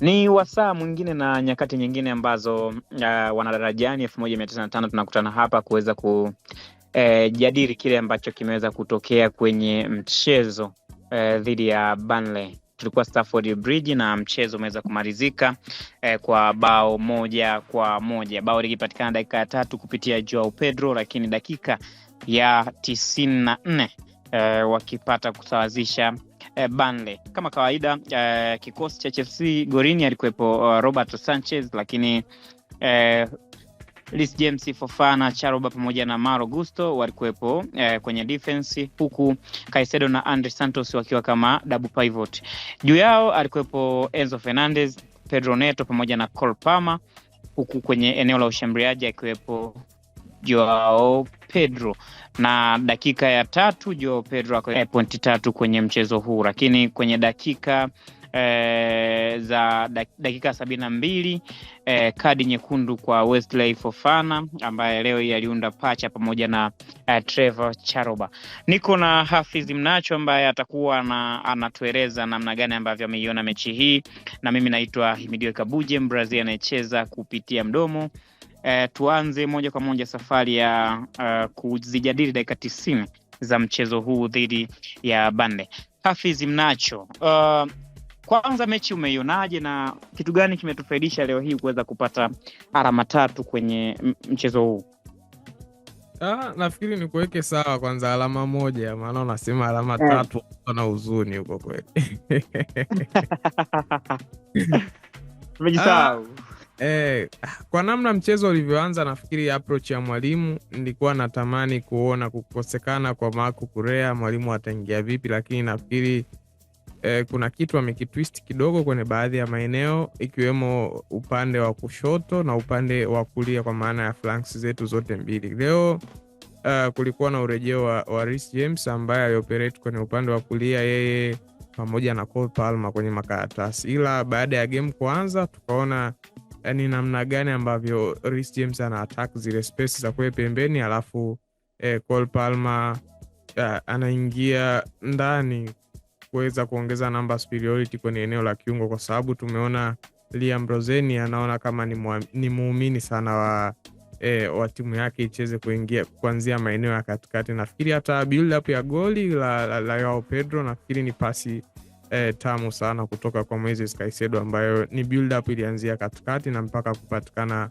Ni wasaa mwingine na nyakati nyingine ambazo wanadarajani 1905 tunakutana hapa kuweza kujadili kile ambacho kimeweza kutokea kwenye mchezo dhidi ya Burnley. Tulikuwa Stamford Bridge na mchezo umeweza kumalizika kwa bao 1-1. Bao likipatikana dakika ya 3 kupitia Joao Pedro, lakini dakika ya 94 wakipata kusawazisha Burnley. Kama kawaida kikosi cha Chelsea golini alikuwepo Roberto Sanchez, lakini Reece James, Fofana, Chalobah pamoja na Malo Gusto walikuwepo kwenye defense, huku Caicedo na Andre Santos wakiwa kama double pivot. Juu yao alikuwepo Enzo Fernandez, Pedro Neto pamoja na Cole Palmer, huku kwenye eneo la ushambuliaji akiwepo Joao Pedro, na dakika ya 3 Joao Pedro ako pointi 3 kwenye mchezo huu, lakini kwenye dakika za dakika 72 kadi nyekundu kwa Wesley Fofana ambaye leo hii aliunda pacha pamoja na Trevor Chalobah. Niko na Hafiz Mnacho ambaye atakuwa anatueleza namna gani ambavyo ameiona mechi hii, na mimi naitwa Himidio Kabuje, Mbrazil anayecheza kupitia mdomo. Tuanze moja kwa moja safari ya kuzijadili dakika 90 za mchezo huu dhidi ya Burnley. Hafiz Mnacho, kwanza mechi umeionaje na kitu gani kimetufaidisha leo hii kuweza kupata alama 3 kwenye mchezo huu? Nafikiri ni kuweke sawa kwanza alama 1, maana unasema alama 3 na huzuni huko kweli. Umejisahau. Kwa namna mchezo ulivyoanza, nafikiri approach ya mwalimu nilikuwa natamani kuona kukosekana kwa Marco Correa, mwalimu ataingia vipi, lakini nafikiri kuna kitu amekitwist kidogo kwenye baadhi ya maeneo, ikiwemo upande wa kushoto na upande wa kulia, kwa maana ya flanks zetu zote mbili. Leo kulikuwa na urejeo wa Reece James ambaye alioperate kwenye upande wa kulia, yeye pamoja na Cole Palmer kwenye makaratasi, ila baada ya game kuanza tukaona ni namna gani ambavyo Reece James ana attack zile space za kule pembeni, alafu Cole Palmer anaingia ndani kuweza kuongeza number superiority kwenye eneo la kiungo, kwa sababu tumeona Liam Roseni anaona kama ni muumini sana wa timu yake icheze kuingia kuanzia maeneo ya katikati. Nafikiri hata build up ya goli la Joao Pedro, nafikiri ni pasi tamu sana kutoka kwa Moises Caicedo, ambayo ni build up ilianzia katikati na mpaka kupatikana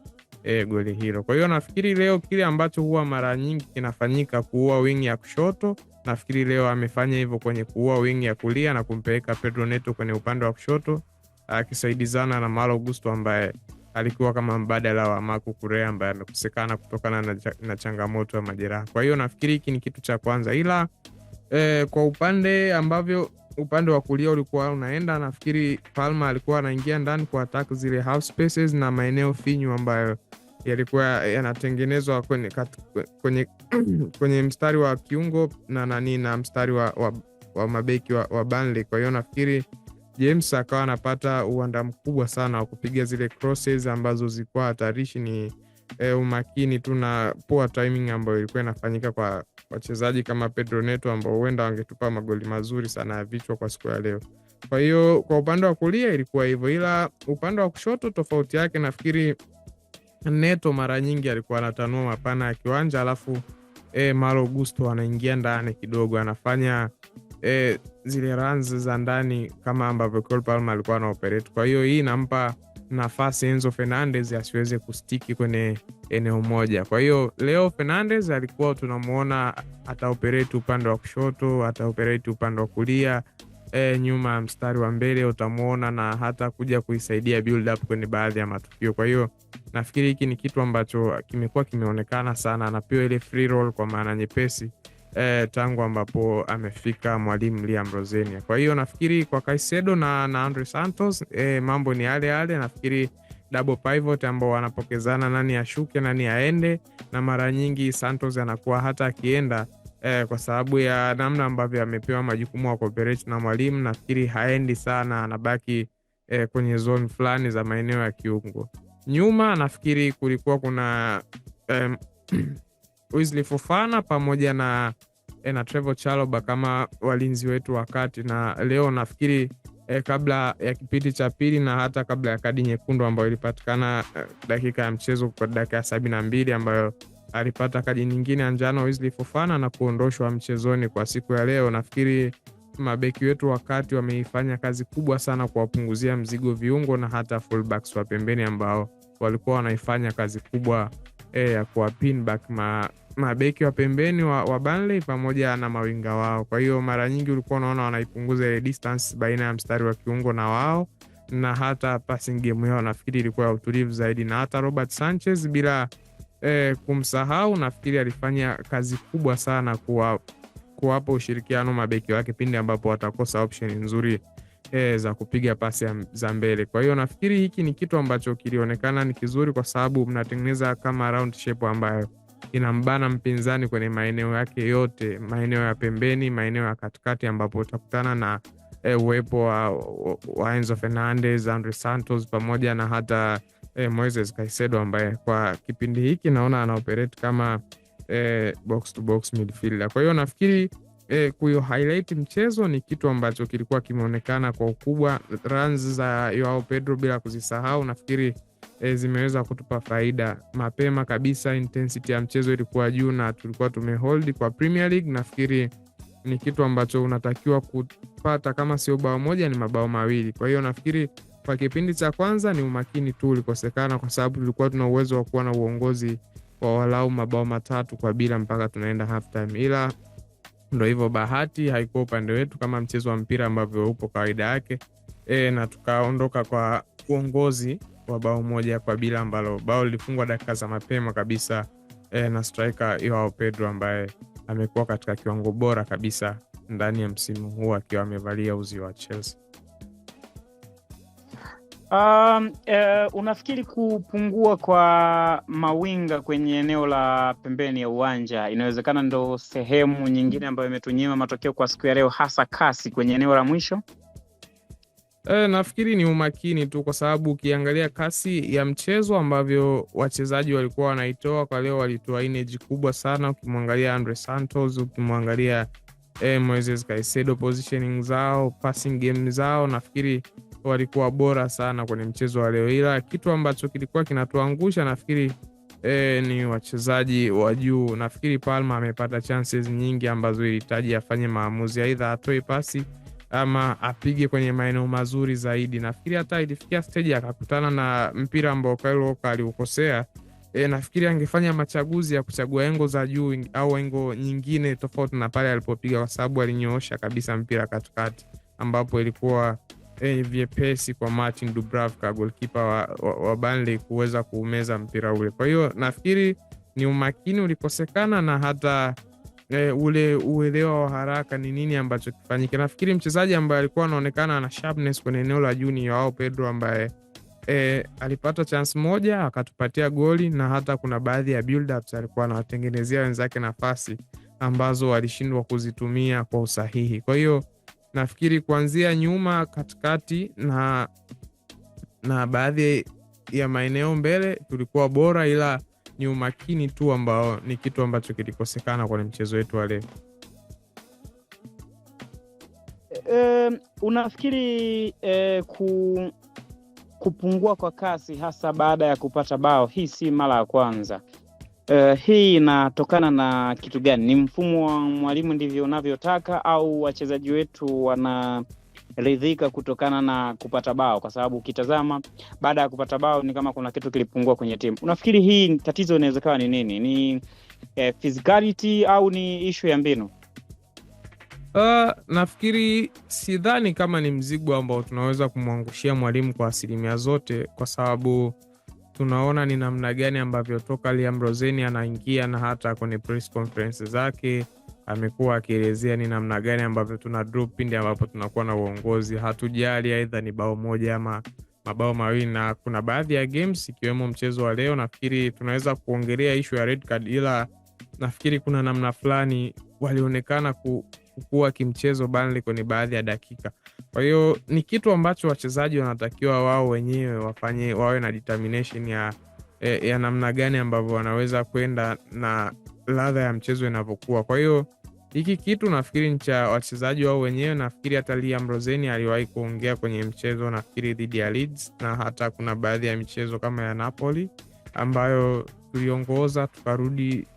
goli hilo. Kwa hiyo nafikiri leo kile ambacho huwa mara nyingi kinafanyika kuua wing ya kushoto, nafikiri leo amefanya hivyo kwenye kuua wing ya kulia na kumpeleka Pedro Neto kwenye upande wa kushoto, akisaidizana na Malo Gusto ambaye alikuwa kama mbadala wa Marco Correa ambaye amekosekana kutokana na changamoto ya majeraha. Kwa hiyo nafikiri hiki ni kitu cha kwanza, ila kwa upande wa kulia ulikuwa unaenda, nafikiri Palmer alikuwa anaingia ndani kwa attack zile half spaces na maeneo finyu ambayo yalikuwa yanatengenezwa kwenye mstari wa kiungo na mstari wa mabeki wa Burnley. Kwa hiyo nafikiri James akawa anapata uwanda mkubwa sana wa kupiga zile crosses ambazo zilikuwa hatarishi. Ni umakini tu na poor timing ambayo ilikuwa inafanyika kwa wachezaji kama Pedro Neto ambao huenda wangetupa magoli mazuri sana ya vichwa kwa siku ya leo. Kwa hiyo kwa upande wa kulia ilikuwa hivyo, ila upande wa kushoto tofauti yake, nafikiri Neto mara nyingi alikuwa anatanua mapana ya kiwanja, alafu Malo Gusto anaingia ndani kidogo, anafanya zile runs za ndani kama ambavyo Cole Palmer alikuwa anaoperate. Kwa hiyo hii inampa nafasi Enzo Fernandez asiweze kustiki kwenye eneo moja. Kwa hiyo leo Fernandez alikuwa tunamuona ataoperate upande wa kushoto, ataoperate upande wa kulia, nyuma mstari wa mbele utamuona, na hata kuja kuisaidia build up kwenye baadhi ya matukio. Kwa hiyo nafikiri hiki ni kitu ambacho kimekuwa kimeonekana sana, anapewa ile free roll kwa maana nyepesi tangu ambapo amefika mwalimu Liam Roseni. Kwa hiyo nafikiri kwa Caicedo na Andre Santos mambo ni yale. Nafikiri double pivot ambao wanapokezana nani ashuke nani aende, na mara nyingi Santos anakuwa hata akienda kwa sababu ya namna ambavyo amepewa majukumu ya cooperate na mwalimu, nafikiri haendi sana, anabaki kwenye zone fulani za maeneo ya kiungo. Nyuma nafikiri kulikuwa kuna Wesley Fofana pamoja na Trevor Chalobah kama walinzi wetu wakati, na leo nafikiri kabla ya kipindi cha pili na hata kabla ya kadi nyekundu ambayo ilipatikana dakika ya mchezo kwa dakika ya 72 ambayo alipata kadi nyingine ya njano Wesley Fofana na kuondoshwa mchezoni kwa siku ya leo. Nafikiri mabeki wetu wakati wameifanya kazi kubwa sana kuwapunguzia mzigo viungo na hata fullbacks wa pembeni ambao walikuwa wanaifanya kazi kubwa ya kuwa pin back mabeki wa pembeni wa Burnley pamoja na mawinga wao. Kwa hiyo mara nyingi ulikuwa unaona wanaipunguza ile distance baina ya mstari wa kiungo na wao, na hata passing game yao nafikiri ilikuwa ya utulivu zaidi, na hata Robert Sanchez bila kumsahau, nafikiri alifanya kazi kubwa sana kuwapa ushirikiano mabeki wake pindi ambapo watakosa option nzuri za kupiga pasi za mbele. Kwa hiyo nafikiri hiki ni kitu ambacho kilionekana ni kizuri, kwa sababu mnatengeneza kama round shape ambayo inambana mpinzani kwenye maeneo yake yote, maeneo ya pembeni, maeneo ya katikati, ambapo utakutana na uwepo wa Enzo Fernandez, Andre Santos pamoja na hata Moises Caicedo ambaye kwa kipindi hiki naona ana operate kama box to box midfielder. Kwa hiyo nafikiri kuyo highlight mchezo ni kitu ambacho kilikuwa kimeonekana kwa ukubwa. Runs za Joao Pedro bila kuzisahau nafikiri zimeweza kutupa faida mapema kabisa. Intensity ya mchezo ilikuwa juu na tulikuwa tumehold kwa Premier League. Nafikiri ni kitu ambacho unatakiwa kupata, kama sio bao moja ni mabao mawili. Kwa hiyo nafikiri kwa kipindi cha kwanza ni umakini tu ulikosekana, kwa sababu tulikuwa tuna uwezo wa kuwa na uongozi wa walau mabao 3-0 mpaka tunaenda half time, ila ndio hivyo, bahati haikuwa upande wetu kama mchezo wa mpira ambavyo upo kawaida yake, na tukaondoka kwa uongozi wa bao 1-0 ambalo bao lilifungwa dakika za mapema kabisa na striker Joao Pedro ambaye amekuwa katika kiwango bora kabisa ndani ya msimu huu akiwa amevalia uzi wa Chelsea. Unafikiri kupungua kwa mawinga kwenye eneo la pembeni ya uwanja inawezekana ndo sehemu nyingine ambayo imetunyima matokeo kwa siku ya leo, hasa kasi kwenye eneo la mwisho? Nafikiri ni umakini tu, kwa sababu ukiangalia kasi ya mchezo ambavyo wachezaji walikuwa wanaitoa kwa leo, walitoa energy kubwa sana. Ukimwangalia Andre Santos, ukimwangalia Moises Caicedo, positioning zao, passing game zao, nafikiri walikuwa bora sana kwenye mchezo wa leo, ila kitu ambacho kilikuwa kinatuangusha nafikiri ni wachezaji wa juu. Nafikiri Palma amepata chances nyingi ambazo ilihitaji afanye maamuzi, aidha atoe pasi ama apige kwenye maeneo mazuri zaidi. Nafikiri hata ilifikia stage akakutana na mpira ambao Kyle Walker aliukosea. Nafikiri angefanya machaguzi ya kuchagua engo za juu au engo nyingine tofauti na pale alipopiga, kwa sababu alinyoosha kabisa mpira katikati, ambapo ilikuwa vyepesi kwa Martin Dubravka, goalkeeper wa Burnley, kuweza kuumeza mpira ule. Kwa hiyo nafikiri ni umakini ulikosekana na hata ule uelewa wa haraka ni nini ambacho kifanyike. Nafikiri mchezaji ambaye alikuwa anaonekana na sharpness kwenye eneo la juu ni Joao Pedro ambaye alipata chance moja akatupatia goli, na hata kuna baadhi ya build ups alikuwa anawatengenezea wenzake nafasi ambazo walishindwa kuzitumia kwa usahihi. Kwa hiyo nafikiri kuanzia nyuma, katikati na baadhi ya maeneo mbele tulikuwa bora, ila ni umakini tu ambao ni kitu ambacho kilikosekana kwenye mchezo wetu wa leo. Unafikiri kupungua kwa kasi hasa baada ya kupata bao, hii si mara ya kwanza, hii inatokana na kitu gani? Ni mfumo wa mwalimu ndivyo unavyotaka, au wachezaji wetu wanaridhika kutokana na kupata bao? Kwa sababu ukitazama baada ya kupata bao ni kama kuna kitu kilipungua kwenye timu. Unafikiri hii tatizo inawezekana ni nini? Ni physicality au ni issue ya mbinu? Nafikiri sidhani kama ni mzigo ambao tunaweza kumwangushia mwalimu kwa asilimia zote, kwa sababu tunaona ni namna gani ambavyo toka Liam Roseni anaingia na hata kwenye press conference zake amekuwa akielezea ni namna gani ambavyo tuna drop pindi ambapo tunakuwa na uongozi. Hatujali aidha ni bao moja ama mabao mawili, na kuna baadhi ya games ikiwemo mchezo wa leo nafikiri tunaweza kuongelea issue ya red card, ila nafikiri kuna namna fulani walionekana kukua kimchezo Burnley kwenye baadhi ya dakika. Kwa hiyo ni kitu ambacho wachezaji wanatakiwa wao wenyewe wafanye, wawe na determination ya namna gani ambavyo wanaweza kwenda na ladha ya mchezo inavyokuwa. Kwa hiyo hiki kitu nafikiri ni cha wachezaji wao wenyewe. Nafikiri hata Liam Roseni aliwahi kuongea kwenye mchezo nafikiri dhidi ya Leeds, na hata kuna baadhi ya michezo kama ya Napoli ambayo tuliongoza tukarudi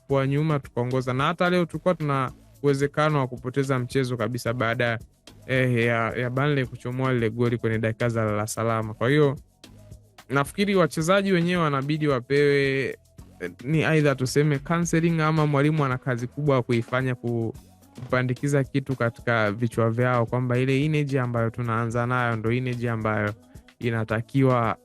kwa nyuma tukaongoza, na hata leo tulikuwa tuna uwezekano wa kupoteza mchezo kabisa baada ya Burnley kuchomoa lile goli kwenye dakika za lala salama. Kwa hiyo nafikiri wachezaji wenyewe wanabidi wapewe ni aidha tuseme counseling, ama mwalimu ana kazi kubwa ya kuifanya kupandikiza kitu katika vichwa vyao kwamba ile energy ambayo tunaanza nayo ndo energy ambayo inatakiwa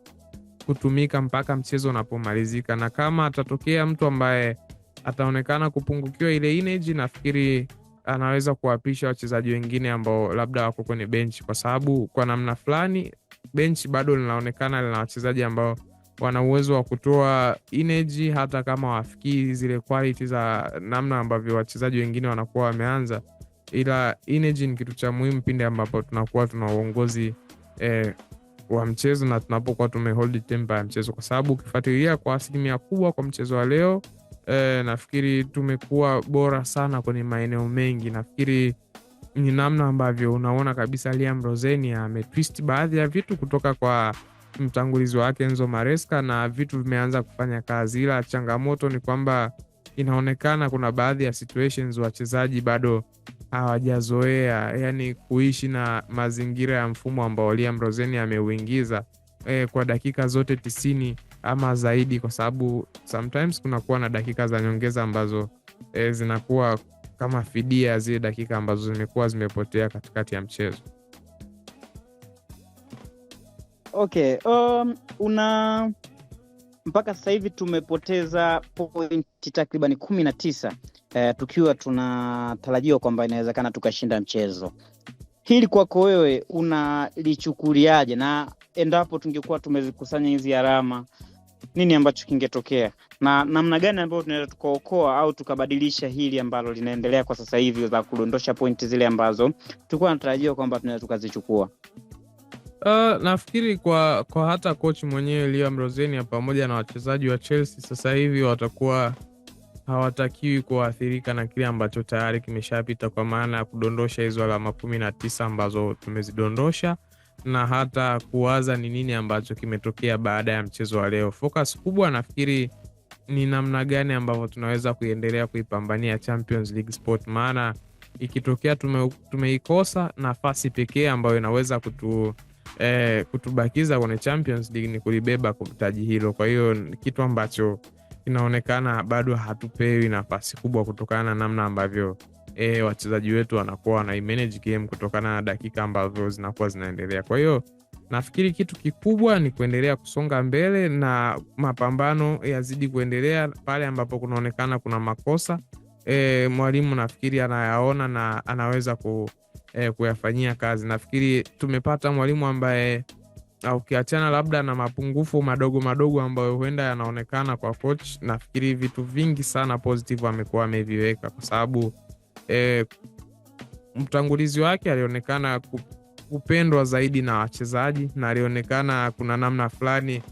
kutumika mpaka mchezo unapomalizika, na kama atatokea mtu ambaye ataonekana kupungukiwa ile energy, nafikiri anaweza kuwapisha wachezaji wengine ambao labda wako kwenye bench, kwa sababu kwa namna fulani bench bado linaonekana lina wachezaji ambao wana uwezo wa kutoa energy hata kama wafikii zile quality za namna ambavyo wachezaji wengine wanakuwa wameanza, ila energy ni kitu cha muhimu pindi ambapo tunakuwa tuna uongozi wa mchezo na tunapokuwa tumehold tempo ya mchezo, kwa sababu ukifuatilia kwa asilimia kubwa kwa mchezo wa leo nafikiri tumekuwa bora sana kwenye maeneo mengi. Nafikiri ni namna ambavyo unaona kabisa Liam Roseni ametwist baadhi ya vitu kutoka kwa mtangulizi wake Enzo Maresca na vitu vimeanza kufanya kazi, ila changamoto ni kwamba inaonekana kuna baadhi ya situations wachezaji bado hawajazoea, yani kuishi na mazingira ya mfumo ambao Liam Roseni ameuingiza kwa dakika zote 90 ama zaidi, kwa sababu sometimes kunakuwa na dakika za nyongeza ambazo zinakuwa kama fidia zile dakika ambazo zimekuwa zimepotea katikati ya mchezo. Okay, mpaka sasa hivi tumepoteza pointi takriban 19 tukiwa tunatarajiwa kwamba inawezekana tukashinda mchezo. Hili kwako wewe unalichukuliaje, na endapo tungekuwa tumezikusanya hizi alama nini ambacho kingetokea, na namna gani ambayo tunaweza tukaokoa au tukabadilisha hili ambalo linaendelea kwa sasa hivi za kudondosha pointi zile ambazo tulikuwa tunatarajiwa kwamba tunaweza tukazichukua? Nafikiri kwa hata coach mwenyewe Liam Roseni pamoja na wachezaji wa Chelsea sasa hivi watakuwa hawatakiwi kuathirika na kile ambacho tayari kimeshapita, kwa maana ya kudondosha hizo alama 19 ambazo tumezidondosha, na hata kuwaza ni nini ambacho kimetokea baada ya mchezo wa leo. Focus kubwa nafikiri ni namna gani ambavyo tunaweza kuendelea kuipambania Champions League spot, maana ikitokea tumeikosa, nafasi pekee ambayo inaweza kutubakiza kwenye Champions League ni kulibeba taji hilo. Kwa hiyo kitu ambacho inaonekana bado hatupewi nafasi kubwa kutokana na namna ambavyo wachezaji wetu wanakuwa wana manage game kutokana na dakika ambazo zinakuwa zinaendelea. Kwa hiyo nafikiri kitu kikubwa ni kuendelea kusonga mbele na mapambano yazidi kuendelea. Pale ambapo kunaonekana kuna makosa, mwalimu nafikiri anayaona na anaweza kuyafanyia kazi. Nafikiri tumepata mwalimu ambaye ukiachana labda na mapungufu madogo madogo ambayo huenda yanaonekana kwa coach, nafikiri vitu vingi sana positive amekuwa ameviweka, kwa sababu mtangulizi wake alionekana kupendwa zaidi na wachezaji, na alionekana kuna namna fulani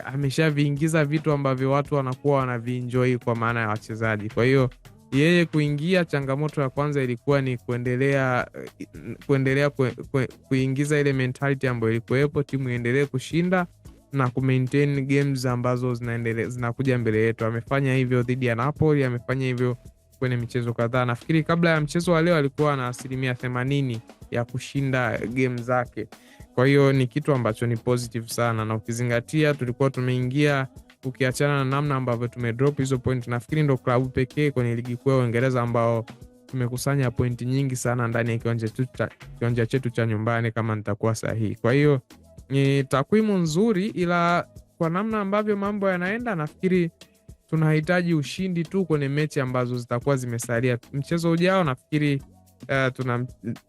ameshaviingiza vitu ambavyo watu wanakuwa wanavienjoy kwa maana ya wachezaji. Kwa hiyo yeye kuingia, changamoto ya kwanza ilikuwa ni kuendelea kuingiza ile mentality ambayo ilikuwepo, timu iendelee kushinda na kumaintain games ambazo zinakuja mbele yetu. Amefanya hivyo dhidi ya Napoli, amefanya hivyo kwenye michezo kadhaa. Nafikiri kabla ya mchezo wa leo alikuwa na 80% ya kushinda game zake. Kwa hiyo ni kitu ambacho ni positive sana, na ukizingatia tulikuwa tumeingia, ukiachana na namna ambavyo tumedrop hizo point, nafikiri ndo klabu pekee kwenye ligi kuu ya Uingereza ambao tumekusanya pointi nyingi sana ndani ya kiwanja chetu cha nyumbani kama nitakuwa sahihi. Kwa hiyo ni takwimu nzuri, ila kwa namna ambavyo mambo yanaenda nafikiri tunahitaji ushindi tu kwenye mechi ambazo zitakuwa zimesalia. Mchezo ujao nafikiri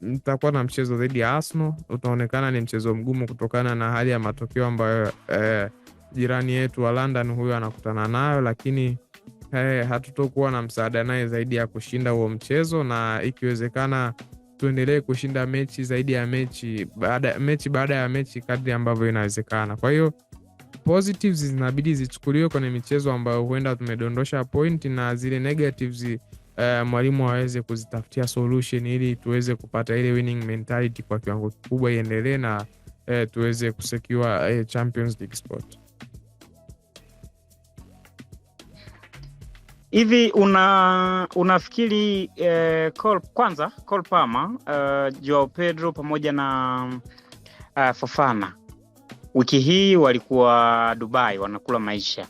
tutakuwa na mchezo dhidi ya Arsenal. Utaonekana ni mchezo mgumu kutokana na hali ya matokeo ambayo jirani yetu wa London huyo anakutana nayo, lakini hatutokuwa na msaada naye zaidi ya kushinda huo mchezo, na ikiwezekana tuendelee kushinda mechi zaidi ya mechi baada ya mechi kadri ambavyo inawezekana. Kwa hiyo positives zinabidi zichukuliwe kwenye michezo ambayo huenda tumedondosha point, na zile negatives mwalimu aweze kuzitafutia solution ili tuweze kupata ile winning mentality kwa kiwango kikubwa iendelee na tuweze kusecure Champions League spot. Hivi unafikiri Cole Palmer, Joao Pedro pamoja na Fofana wiki hii walikuwa Dubai wanakula maisha,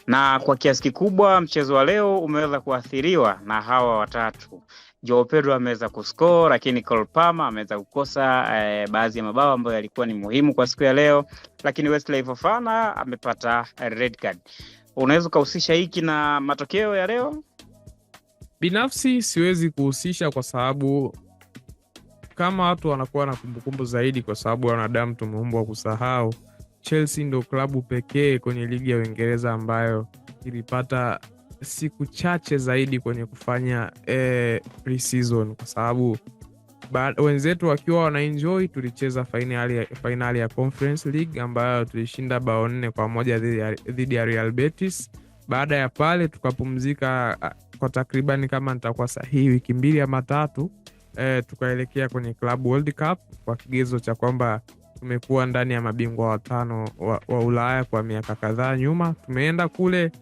na kwa kiasi kikubwa mchezo wa leo umeweza kuathiriwa na hawa watatu. Joao Pedro ameweza kuscore, lakini Cole Palmer ameweza kukosa baadhi ya mabao ambayo yalikuwa ni muhimu kwa siku ya leo, lakini Wesley Fofana amepata red card. Unaweza kuhusisha hiki na matokeo ya leo? Binafsi siwezi kuhusisha, kwa sababu kama watu wanakuwa na kumbukumbu zaidi, kwa sababu wanadamu tumeumbwa kusahau, Chelsea ndio klabu pekee kwenye ligi ya Uingereza ambayo ilipata siku chache zaidi kwenye kufanya pre-season, kwa sababu wenzetu wakiwa wanaenjoy tulicheza finali ya Conference League ambayo tulishinda 4-1 dhidi ya Real Betis. Baada ya pale tukapumzika kwa takribani, kama nitakuwa sahihi, wiki 2 ama 3, tukaelekea kwenye Club World Cup kwa kigezo cha kwamba tumekuwa ndani ya mabingwa 5 wa Ulaya kwa miaka kadhaa nyuma. Tumeenda kule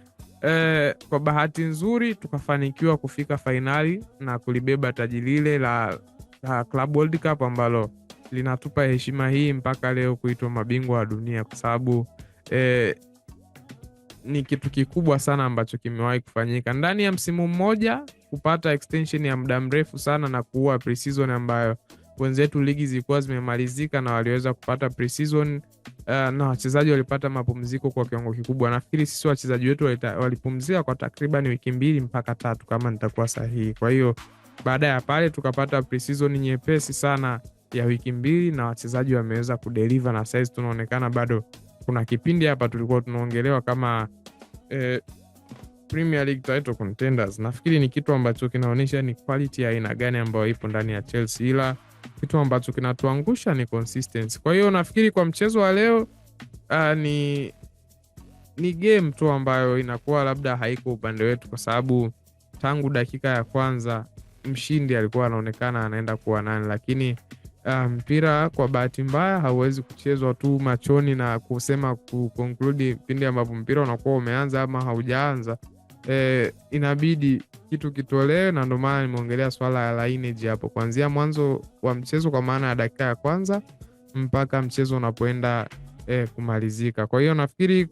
kwa bahati nzuri tukafanikiwa kufika finali na kulibeba taji lile la Club World Cup ambalo linatupa heshima hii mpaka leo kuitwa mabingwa wa dunia, kwa sababu ni kitu kikubwa sana ambacho kimewahi kufanyika ndani ya msimu mmoja, kupata extension ya muda mrefu sana na kuua pre-season ambayo wenzetu ligi zilikuwa zimemalizika na waliweza kupata pre-season na wachezaji walipata mapumziko kwa kiwango kikubwa. Nafikiri sisi wachezaji wetu walipumzika kwa takriban wiki 2 mpaka 3 kama nitakuwa sahihi. Kwa hiyo baada ya pale tukapata pre-season nyepesi sana ya wiki 2 na wachezaji wameweza kudeliver, na sasa tunaonekana bado kuna kipindi hapa tulikuwa tunaongelewa kama Premier League title contenders. Nafikiri ni kitu ambacho kinaonyesha ni quality ya aina gani ambayo ipo ndani ya Chelsea, ila kitu ambacho kinatuangusha ni consistency. Kwa hiyo nafikiri kwa mchezo wa leo ni game tu ambayo inakuwa labda haiko upande wetu, kwa sababu tangu dakika ya kwanza mshindi alikuwa anaonekana anaenda kuwa nani, lakini mpira kwa bahati mbaya hauwezi kuchezwa tu machoni na kusema kuconclude pindi ambapo mpira unakuwa umeanza ama haujaanza. Inabidi kitu kitolewe, na ndio maana nimeongelea swala la lineage hapo kuanzia mwanzo wa mchezo, kwa maana ya dakika ya kwanza mpaka mchezo unapoenda kumalizika. Kwa hiyo nafikiri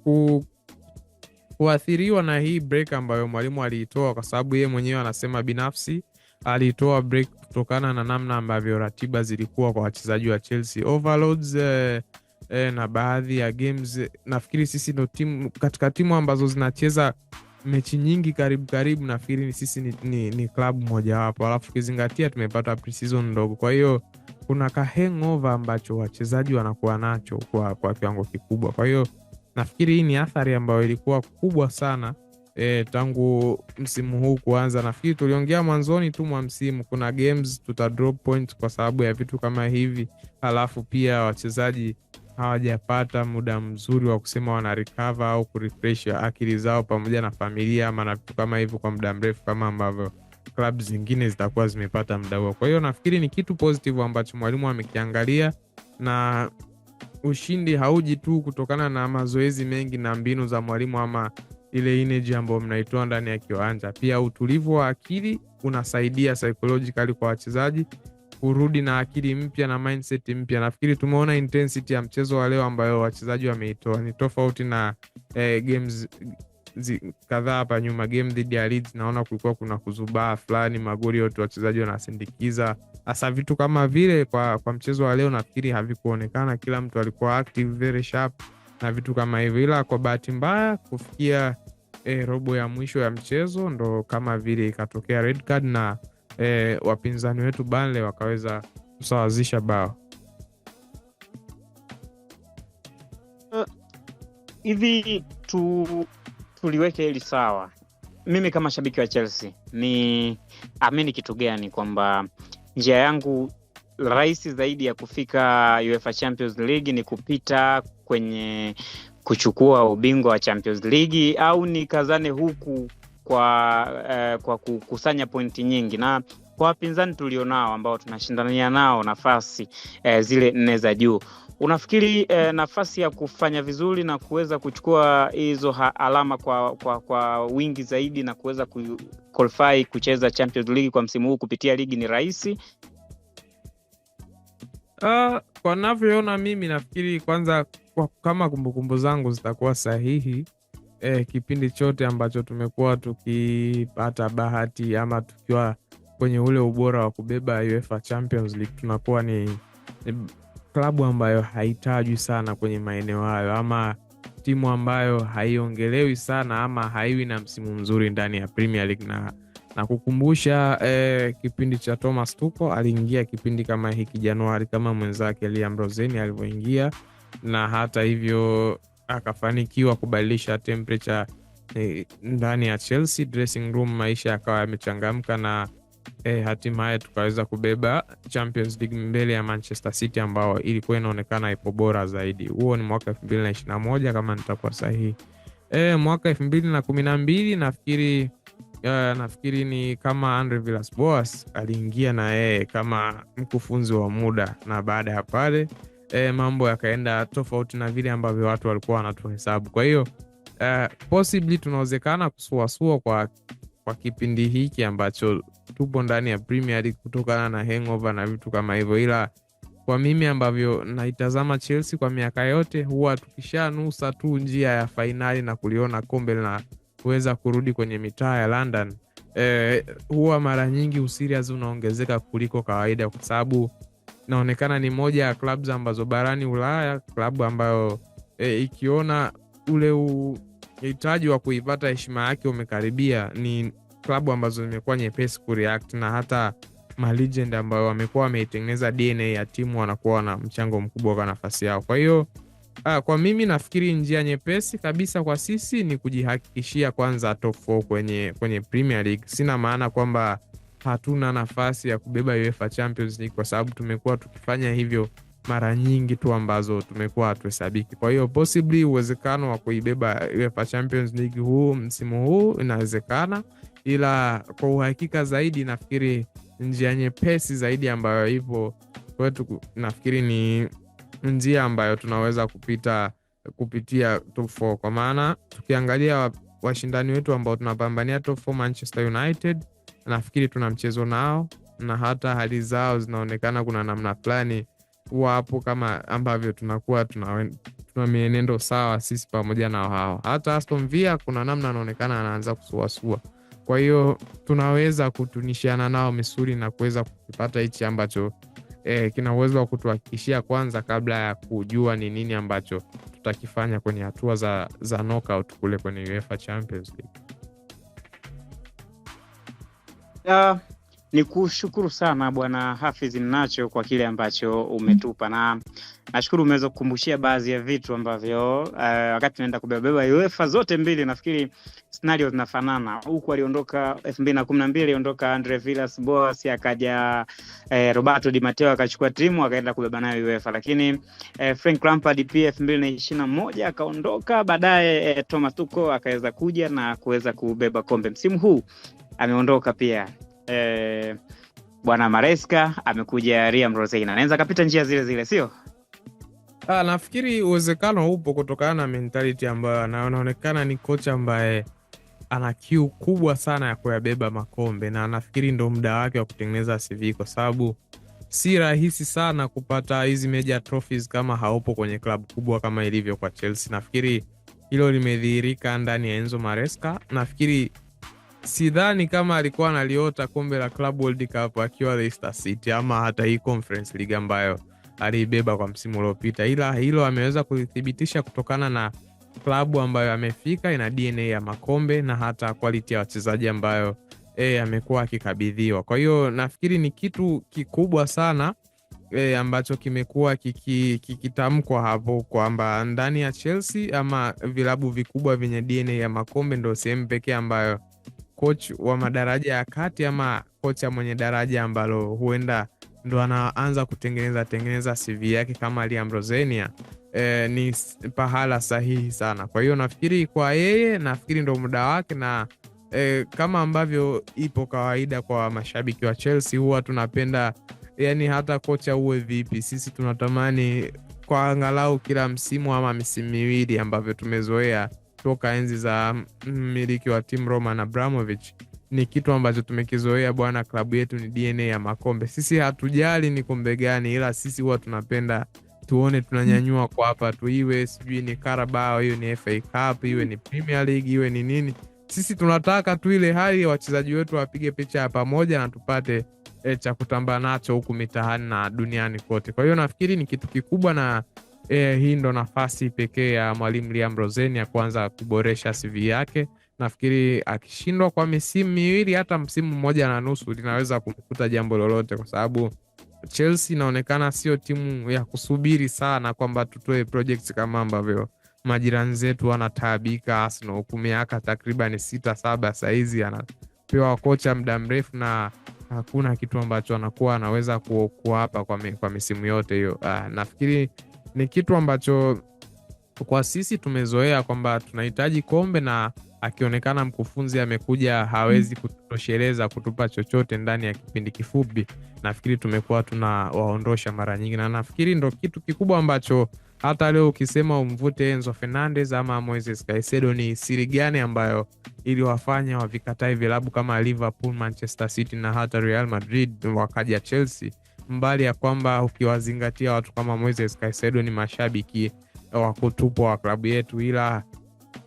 kuathiriwa na hii break ambayo mwalimu aliitoa, kwa sababu yeye mwenyewe anasema binafsi alitoa break kutokana na namna ambavyo ratiba zilikuwa kwa wachezaji wa Chelsea, overloads na baadhi ya games. Nafikiri sisi ndio katika timu ambazo zinacheza mechi nyingi karibu, nafikiri sisi ni klabu moja wapo, alafu kizingatia tumepata pre-season ndogo. Kwa hiyo kuna ka hangover ambacho wachezaji wanakuwa nacho kwa kiwango kikubwa. Kwa hiyo nafikiri hii ni athari ambayo ilikuwa kubwa sana tangu msimu huu kuanza. Nafikiri tuliongea mwanzoni tu mwa msimu kuna games tuta drop point kwa sababu ya vitu kama hivi, alafu pia wachezaji hawajapata muda mzuri wa kusema wana recover au kurefresh akili zao pamoja na familia ama na vitu kama hivyo kwa muda mrefu kama ambavyo club zingine zitakuwa zimepata muda huo. Kwa hiyo nafikiri ni kitu positive ambacho mwalimu amekiangalia, na ushindi hauji tu kutokana na mazoezi mengi na mbinu za mwalimu ama ile energy ambayo mnaitoa ndani ya kiwanja. Pia utulivu wa akili unasaidia psychologically kwa wachezaji kurudi na akili mpya na mindset mpya. Nafikiri tumeona intensity ya mchezo wa leo ambayo wachezaji wameitoa ni tofauti na games kadhaa hapa nyuma. Game dhidi ya Leeds naona kulikuwa kuna kuzubaa fulani, magoli yote wachezaji wanasindikiza. Hasa vitu kama vile kwa mchezo wa leo nafikiri havikuonekana, kila mtu alikuwa active, very sharp na vitu kama hivyo, ila kwa bahati mbaya kufikia robo ya mwisho ya mchezo ndo kama vile ikatokea red card na wapinzani wetu Burnley wakaweza kusawazisha bao. Hivi tuliweke hili sawa. Mimi kama shabiki wa Chelsea ni amini kitu gani kwamba njia yangu rahisi zaidi ya kufika UEFA Champions League ni kupita kwenye kuchukua ubingwa wa Champions League, au ni kazane huku kwa kukusanya pointi nyingi, na kwa wapinzani tulionao ambao tunashindania nao nafasi zile 4 za juu, unafikiri nafasi ya kufanya vizuri na kuweza kuchukua hizo alama kwa wingi zaidi na kuweza qualify kucheza Champions League kwa msimu huu kupitia ligi ni rahisi? Kwa navyoona mimi nafikiri kwanza, kama kumbukumbu zangu zitakuwa sahihi, kipindi chote ambacho tumekuwa tukipata bahati ama tukiwa kwenye ule ubora wa kubeba UEFA Champions League, tunakuwa ni klabu ambayo haitajwi sana kwenye maeneo hayo, ama timu ambayo haiongelewi sana ama haiwi na msimu mzuri ndani ya Premier League. Na kukumbusha kipindi cha Thomas Tuchel, aliingia kipindi kama hiki Januari kama mwenzake Liam Roseni alivyoingia, na hata hivyo akafanikiwa kubadilisha temperature ndani ya Chelsea dressing room, maisha yakawa yamechangamka na hatimaye tukaweza kubeba Champions League mbele ya Manchester City ambao ilikuwa inaonekana ipo bora zaidi. Huo ni mwaka 2021 kama nitakuwa sahihi. Mwaka 2012 nafikiri ni kama Andre Villas-Boas aliingia na yeye kama mkufunzi wa muda, na baada ya pale mambo yakaenda tofauti na vile ambavyo watu walikuwa wanatuhesabu. Kwa hiyo possibly tunawezekana kusuasua kwa kipindi hiki ambacho tupo ndani ya Premier League kutokana na hangover na vitu kama hivyo, ila kwa mimi ambavyo naitazama Chelsea kwa miaka yote, huwa tukishanusa tu njia ya fainali na kuliona kombe na kuweza kurudi kwenye mitaa ya London, huwa mara nyingi userious unaongezeka kuliko kawaida, kwa sababu naonekana ni moja ya clubs ambazo barani Ulaya, klabu ambayo ikiona ule uhitaji wa kuipata heshima yake umekaribia, ni klabu ambazo zimekuwa nyepesi kureact, na hata malegend ambayo wamekuwa wameitengeneza DNA ya timu wanakuwa na mchango mkubwa kwa nafasi yao. Kwa hiyo kwa mimi nafikiri njia nyepesi kabisa kwa sisi ni kujihakikishia kwanza top 4 kwenye Premier League. Sina maana kwamba hatuna nafasi ya kubeba UEFA Champions League, kwa sababu tumekuwa tukifanya hivyo mara nyingi tu ambazo tumekuwa hatuhesabiki. Kwa hiyo possibly uwezekano wa kuibeba UEFA Champions League msimu huu inawezekana, ila kwa uhakika zaidi nafikiri njia nyepesi zaidi ambayo ipo kwetu nafikiri ni njia ambayo tunaweza kupitia top 4, kwa maana tukiangalia washindani wetu ambao tunapambania top 4, Manchester United, nafikiri tuna mchezo nao, na hata hali zao zinaonekana kuna namna fulani wapo kama ambavyo tunakuwa tuna mienendo sawa sisi pamoja na hao. Hata Aston Villa kuna namna anaonekana anaanza kusuasua. Kwa hiyo tunaweza kutunishiana nao misuri na kuweza kupata hichi ambacho kina uwezo wa kutuhakikishia kwanza, kabla ya kujua ni nini ambacho tutakifanya kwenye hatua za knockout kule kwenye UEFA Champions League. Ni kushukuru sana Bwana Hafidh Nacho kwa kile ambacho umetupa, na nashukuru umeweza kukumbushia baadhi ya vitu ambavyo wakati tunaenda kubeba UEFA zote mbili nafikiri scenario zinafanana. Huku aliondoka 2012 aliondoka Andre Villas-Boas, akaja Roberto Di Matteo akachukua timu akaenda kubeba nayo UEFA, lakini Frank Lampard pia 2021 akaondoka, baadaye Thomas Tuchel akaweza kuja na kuweza kubeba kombe. Msimu huu ameondoka pia Bwana Maresca, amekuja Liam Roseni. Anaweza kapita njia zile zile, sio? Nafikiri uwezekano upo kutokana na mentality ambayo anaonekana ni kocha ambaye ana kiu kubwa sana ya kuyabeba makombe, na nafikiri ndo muda wake wa kutengeneza CV, kwa sababu si rahisi sana kupata hizi major trophies kama haupo kwenye klabu kubwa kama ilivyo kwa Chelsea. Nafikiri hilo limedhihirika ndani ya Enzo Maresca. Nafikiri sidhani kama alikuwa analiota kombe la Club World Cup akiwa Leicester City ama hata hii Conference League ambayo aliibeba kwa msimu uliopita, ila hilo ameweza kulithibitisha kutokana na klabu ambayo amefika, ina DNA ya makombe na hata quality ya wachezaji ambayo amekuwa akikabidhiwa. Kwa hiyo nafikiri ni kitu kikubwa sana ambacho kimekuwa kikitamkwa hapo kwamba ndani ya Chelsea ama vilabu vikubwa vyenye DNA ya makombe ndio sehemu pekee ambayo coach wa madaraja ya kati ama kocha mwenye daraja ambalo huenda ndo anaanza kutengeneza CV yake kama Liam Roseni, ni pahala sahihi sana. Kwa hiyo nafikiri kwa yeye, nafikiri ndo muda wake, na kama ambavyo ipo kawaida kwa mashabiki wa Chelsea, huwa tunapenda yani hata kocha uwe vipi, sisi tunatamani kwa angalau kila msimu ama misimu miwili ambavyo tumezoea toka enzi za mmiliki wa timu Roman Abramovich. Ni kitu ambacho tumekizoea bwana, klabu yetu ni DNA ya makombe. Sisi hatujali ni kombe gani, ila sisi huwa tunapenda tuone tunanyanyua kwa hapa tu, iwe sijui ni Carabao, iwe ni FA Cup, iwe ni Premier League, iwe ni nini. Sisi tunataka tu ile hali ya wachezaji wetu wapige picha ya pamoja na tupate cha kutamba nacho huku mitaani na duniani kote. Kwa hiyo nafikiri ni kitu kikubwa, na hii ndo nafasi pekee ya mwalimu Liam Roseni ya kuanza kuboresha CV yake. Nafikiri akishindwa kwa misimu miwili, hata msimu mmoja na nusu, linaweza kumkuta jambo lolote, kwa sababu Chelsea inaonekana sio timu ya kusubiri sana kwamba tutoe projects kama ambavyo majirani zetu wanataabika. Arsenal huku miaka takriban 6-7 saizi anapewa kocha muda mrefu na hakuna kitu ambacho anakuwa anaweza kuapa kwa misimu yote hiyo. Nafikiri ni kitu ambacho kwa sisi tumezoea kwamba tunahitaji kombe, na akionekana mkufunzi amekuja hawezi kutosheleza kutupa chochote ndani ya kipindi kifupi, nafikiri tumekuwa tunawaondosha mara nyingi, na nafikiri ndo kitu kikubwa ambacho hata leo ukisema umvute Enzo Fernandez ama Moises Caicedo, ni siri gani ambayo iliwafanya wavikatai vilabu kama Liverpool, Manchester City na hata Real Madrid wakaja Chelsea, mbali ya kwamba ukiwazingatia watu kama Moises Caicedo ni mashabiki wa kutupwa wa klabu yetu, ila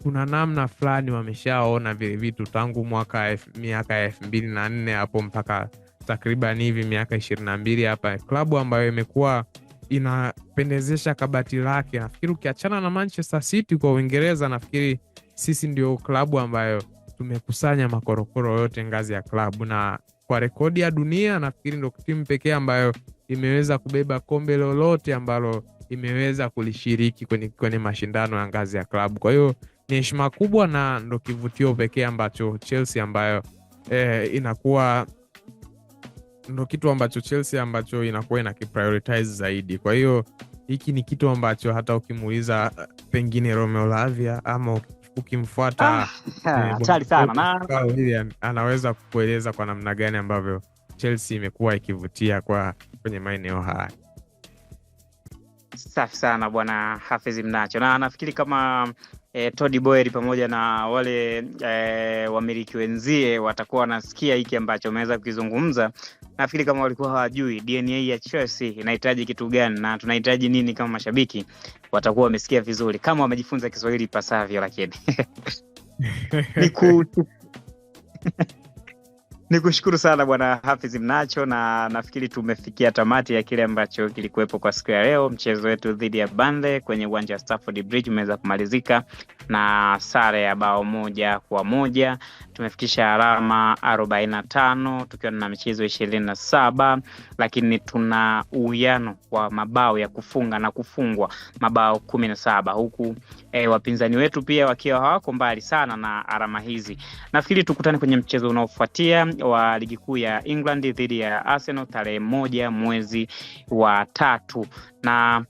kuna namna fulani wameshaona vile vitu tangu miaka ya 2004 hapo mpaka takriban hivi miaka 22 hapa, klabu ambayo imekuwa inapendezesha kabati lake. Nafikiri ukiachana na Manchester City kwa Uingereza, nafikiri sisi ndio klabu ambayo tumekusanya makorokoro yote ngazi ya klabu, na kwa rekodi ya dunia nafikiri ndio timu pekee ambayo imeweza kubeba kombe lolote ambalo imeweza kulishiriki kwenye mashindano ya ngazi ya klabu. Kwa hiyo ni heshima kubwa na ndo kivutio pekee ambacho Chelsea ambayo inakuwa ndo kitu ambacho Chelsea ambacho inakuwa inakiprioritize zaidi. Kwa hiyo hiki ni kitu ambacho hata ukimuuliza pengine Romeo Lavia ama ukimfuata hatari sana na anaweza kukueleza kwa namna gani ambavyo Chelsea imekuwa ikivutia kwenye maeneo haya. Safi sana bwana Hafidh Mnacho, na nafikiri kama Todi Boehly pamoja na wale wamiliki wenzie watakuwa wanasikia hiki ambacho umeweza kukizungumza. Nafikiri kama walikuwa hawajui DNA ya Chelsea inahitaji kitu gani na tunahitaji nini kama mashabiki, watakuwa wamesikia vizuri kama wamejifunza Kiswahili pasavyo. Lakini nikushukuru sana bwana Hafidh Mnacho, na nafikiri tumefikia tamati ya kile ambacho kilikuwepo kwa siku ya leo. Mchezo wetu dhidi ya Burnley kwenye uwanja wa Stamford Bridge umeweza kumalizika na sare ya bao 1-1. Tumefikisha alama 45 tukiwa na michezo 27, lakini tuna uwiano wa mabao ya kufunga na kufungwa mabao 17, huku wapinzani wetu pia wakiwa hawako mbali sana na alama hizi. Nafikiri tukutane kwenye mchezo unaofuatia wa ligi kuu ya England dhidi ya Arsenal tarehe 1 mwezi wa 3, na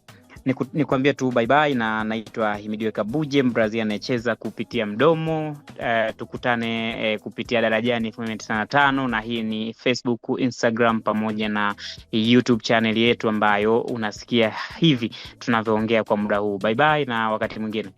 nikwambia tu bye bye, na naitwa Himidiwe Kabuje, Mbrazil anayecheza kupitia mdomo. Tukutane kupitia Darajani 95, na hii ni Facebook, Instagram pamoja na YouTube channel yetu ambayo unasikia hivi tunavyoongea kwa muda huu. Bye bye na wakati mwingine.